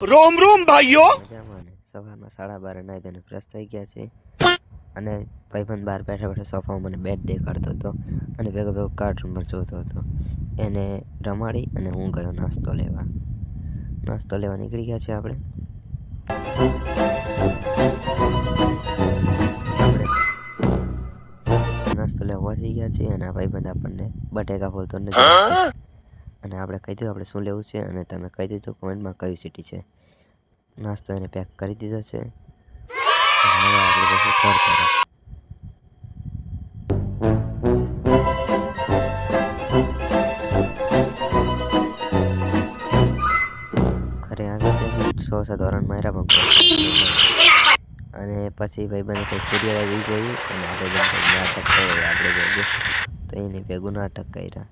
रोम रोम भाइयों મજામાં ને સવારમાં 12:30 નાઈ ધોઈને ફ્રેશ થઈ ગયા છે અને ભાઈબંધ બહાર બેઠા બેઠા સોફામાં મને બેટ દેખાડતો હતો અને ભેગો ભેગો કાર્ટૂન પણ જોતો હતો. એને રમાડી અને હું ગયો નાસ્તો લેવા નીકળી ગયા છે આપણે નાસ્તો લેવા પહોંચી ગયા છીએ અને આ ભાઈબંધ આપણને બટેકા ફોલતો નથી અને આપણે કહી દીધું આપણે શું લેવું છે અને તમે કહી દીધું કોમેન્ટમાં કઈ સિટી છે. નાસ્તો એને પેક કરી દીધો છે. હવે આપણે જઈશું ઘર તરફ. ઘરે આવી ત્યાં 6-7 વાર માર્યા પણ અને પછી ભાઈબંધે કંઈક સિરિયલ આવી જોઈ અને આપણે નાટક કર્યું આપણે ભેગું તો એને ભેગું નાટક કર્યા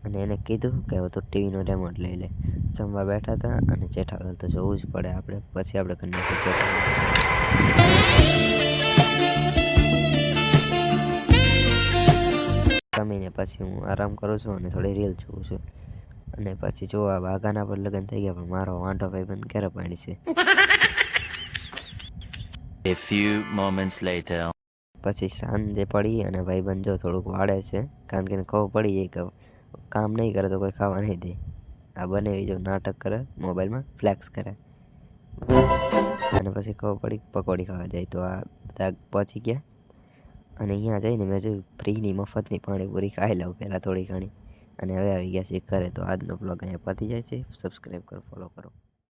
અને એને કીધું કે હવે તો ટીવીનો રિમોટ લઈ લે. જમવા બેઠા હતા અને જેઠાલાલ તો જોવું જ પડે આપણે. પછી આપણે કરી જમીને પછી હું આરામ કરું છું અને થોડી રીલ જોઉં છું અને પછી જો આ વાઘાના પર લગ્ન થઈ ગયા પણ મારો વાંઢો ભાઈબંધ ક્યારે પાણી છે. A few moments later. પછી સાંજે પડી અને ભાઈબંધ જો થોડુંક વાળે છે કારણ કે એને ખબર પડી જાય કે કામ નહીં કરે તો કોઈ ખાવા નહીં દે. આ બનેવી જો નાટક કરે મોબાઈલમાં ફ્લેક્સ કરે અને પછી ખબર પડી પકોડી ખાવા જાય તો આ બધા પહોંચી ગયા અને અહીંયા જઈને મેં જોયું ફ્રીની મફતની પાણીપુરી ખાઈ લઉં પહેલાં થોડી ઘણી અને હવે આવી ગયા છે ઘરે. તો આજનો બ્લોગ અહીંયા પતી જાય છે. સબસ્ક્રાઈબ કરો, ફોલો કરો.